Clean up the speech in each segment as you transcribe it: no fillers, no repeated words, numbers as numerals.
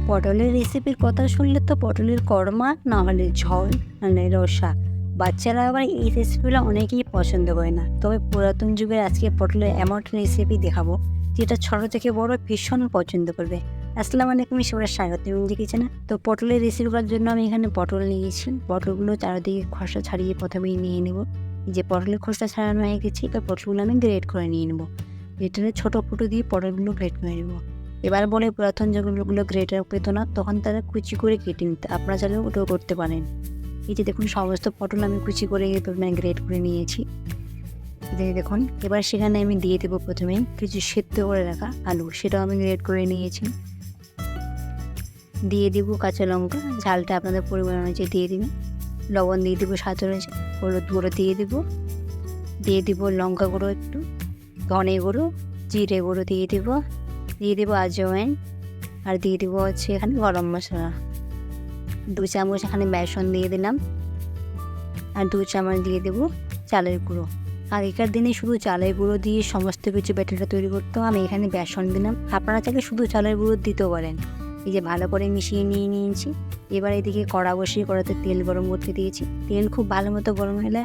পটলের রেসিপির কথা শুনলে তো পটলের কর্মা না হলে ঝোল মানে রসা। বাচ্চারা আবার এই রেসিপিগুলো অনেকেই পছন্দ করে না, তবে পুরাতন যুগের আজকে পটলের এমন একটা রেসিপি দেখাবো যেটা ছোটো থেকে বড় ভীষণ পছন্দ করবে। আসসালামু আলাইকুম, সবাই স্বাগত ইঞ্জু কিচেনে। তো পটলের রেসিপিগুলোর জন্য আমি এখানে পটল নিয়েছি। পটলগুলো চারিদিকে খোসা ছাড়িয়ে প্রথমেই নিয়ে নেব। যে পটলের খোসা ছাড়ানো হয়ে গেছে, এবার পটলগুলো আমি গ্রেট করে নিয়ে নেবো। গ্রেটারে ছোটো ফুটো দিয়ে পটলগুলো গ্রেট করে নেবো। এবার বলে পুরাতন যেগুলো গ্রেটার পেতো না, তখন তারা কুচি করে কেটে নিতে, আপনারা চাইলে ওটাও করতে পারেন। এই যে দেখুন, সমস্ত পটল আমি কুচি করে গ্রেট করে নিয়েছি। দেখুন, এবার সেখানে আমি দিয়ে দেবো প্রথমে কিছু সেদ্ধ করে রাখা আলু, সেটাও আমি গ্রেট করে নিয়েছি। দিয়ে দেবো কাঁচা লঙ্কা, ঝালটা আপনাদের পরিমাণ অনুযায়ী দিয়ে দেবেন। লবণ দিয়ে দেবো স্বাদ অনুযায়ী, হলুদ গুঁড়ো দিয়ে দেবো লঙ্কা গুঁড়ো, একটু ধনে গুঁড়ো, জিরে গুঁড়ো দিয়ে দেবো আজওয়াইন, আর দিয়ে দেবো হচ্ছে এখানে গরম মশলা। 2 চামচ এখানে বেসন দিয়ে দিলাম, আর 2 চামচ দিয়ে দেবো চালের গুঁড়ো। আগেকার দিনে শুধু চালের গুঁড়ো দিয়ে সমস্ত কিছু ব্যাটারটা তৈরি করতো, আমি এখানে বেসন দিলাম। আপনারা চাইলে শুধু চালের গুঁড়ো দিতেও পারেন। এই যে ভালো করে মিশিয়ে নিয়ে নিয়েছি। এবার এদিকে কড়া বসিয়ে কড়াতে তেল গরম করতে দিয়েছি। তেল খুব ভালো মতো গরম হলে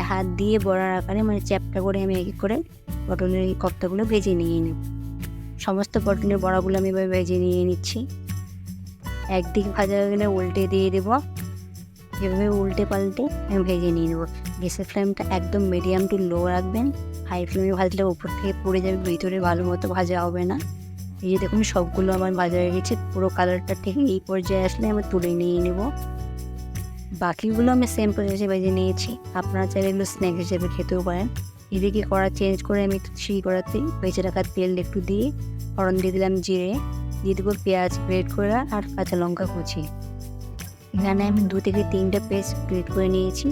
হাত দিয়ে বড়ার আকারে চ্যাপটা করে আমি এক করে পটলের এই কপ্তাগুলো ভেজে নিয়ে নেব। সমস্ত পটলের বড়াগুলো আমি এবার ভেজে নিয়ে নিচ্ছি। একদিক ভাজা হয়ে গেলে উল্টে দিয়ে দেবো। এভাবে উল্টে পাল্টে আমি ভেজে নিয়ে নেবো। গ্যাসের ফ্লেমটা একদম মিডিয়াম টু লো রাখবেন। হাই ফ্লেমে ভাজলে উপর থেকে পড়ে যাবে, ভিতরে ভালো মতো ভাজা হবে না। এই যে দেখুন, সবগুলো আমার ভাজা হয়ে গেছে। পুরো কালারটা ঠিক এই পর্যায়ে আসলে আমি তুলে নিয়ে নেব। বাকিগুলো আমি সেম প্রসেসে ভেজে নিয়েছি। আপনারা চাইলে এগুলো স্ন্যাক হিসেবে খেতেও পারেন। এদিকে কড়া চেঞ্জ করে আমি সেই কড়াতে বেঁচে রাখা তেল একটু দিয়ে ফোড়ন দিয়ে দিলাম জিরে, দিয়ে দেবো পেঁয়াজ গ্রেট করা আর কাঁচা লঙ্কা কুচি। এখানে আমি 2 থেকে 3টা পেঁয়াজ গ্রেট করে নিয়েছি।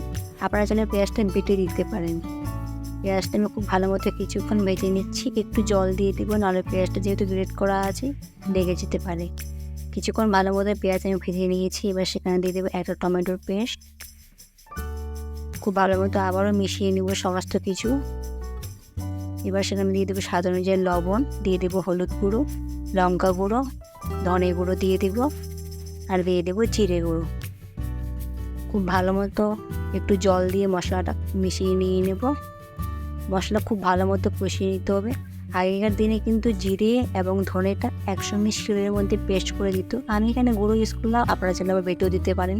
আপনারা চাইলে পেঁয়াজটা বেটে দিতে পারেন। পেঁয়াজটা আমি খুব ভালো মতো কিছুক্ষণ ভেজে নিচ্ছি। একটু জল দিয়ে দেবো, নাহলে পেঁয়াজটা যেহেতু গ্রেট করা আছে লেগে যেতে পারে। কিছুক্ষণ ভালো মতো পেঁয়াজ আমি ভেজে নিয়েছি। এবার সেখানে দিয়ে দেবো একটা টমেটোর পেস্ট। খুব ভালো মতো আবারও মিশিয়ে নেব সমস্ত কিছু। এবার সেখানে দিয়ে দেবো স্বাদ অনুযায়ী লবণ, দিয়ে দেবো হলুদ গুঁড়ো, লঙ্কা গুঁড়ো, ধনে গুঁড়ো দিয়ে দেবো, আর দিয়ে দেবো জিরে গুঁড়ো। খুব ভালো মতো একটু জল দিয়ে মশলাটা মিশিয়ে নিয়ে নেব। মশলা খুব ভালো মতো কষিয়ে নিতে হবে। আগেকার দিনে কিন্তু জিরে এবং ধনেটা একসঙ্গে শিলের মধ্যে পেস্ট করে দিত। আমি এখানে গুঁড়ো ইউজ করলাম, আপনারা চাইলে আবার বেটেও দিতে পারেন।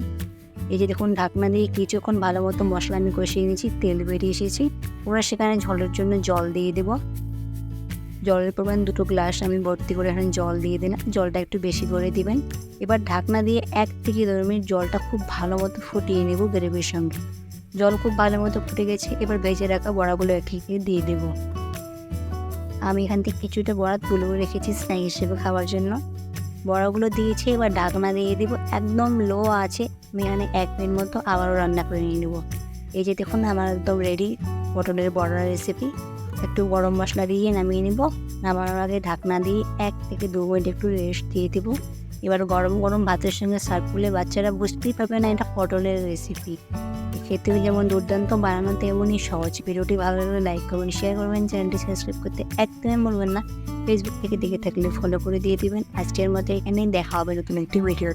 এই যে দেখুন, ঢাকনা দিয়ে কিছুক্ষণ ভালো মতো মশলা আমি কষিয়ে নিয়েছি, তেল বেরিয়ে এসেছি। ওরা সেখানে ঝোলের জন্য জল দিয়ে দেব। জলের পরিমাণ 2 গ্লাস আমি ভর্তি করে এখানে জল দিয়ে দিলাম। জলটা একটু বেশি করে দিবেন। এবার ঢাকনা দিয়ে 1 থেকে 2 মিনিট জলটা খুব ভালো মতো ফুটিয়ে নেব গ্রেভির সঙ্গে। জল খুব ভালো মতো ফুটে গেছে। এবার ভেজে রাখা বড়াগুলো একে একে দিয়ে দেবো। আমি এখান থেকে কিছুটা বড়া তুলে রেখেছি স্ন্যাক হিসেবে খাওয়ার জন্য। বড়াগুলো দিয়েছি। এবার ঢাকনা দিয়ে দেবো, একদম লো আছে। আমি এখানে 1 মিনিট মতো আবারও রান্না করে নিয়ে নেবো। এই যে দেখুন, আমার একদম রেডি পটলের বড়ার রেসিপি। একটু গরম মশলা দিয়ে নামিয়ে নেব। নামানোর আগে ঢাকনা দিয়ে 1 থেকে 2 মিনিট একটু রেস্ট দিয়ে দেবো। এবার গরম গরম ভাতের সঙ্গে সার্ভ করলে বাচ্চারা বুঝতেই পারবে না এটা পটলের রেসিপি। খেতেও যেমন দুর্দান্ত, বানানো তেমনই সহজ। ভিডিওটি ভালো লাগলে লাইক করবেন, শেয়ার করবেন, চ্যানেলটি সাবস্ক্রাইব করতে একদমই বলবেন না। ফেসবুক থেকে দেখে থাকলে ফলো করে দিয়ে দিবেন। আজকের মতো এখানেই দেখা হবে নতুন একটি ভিডিও।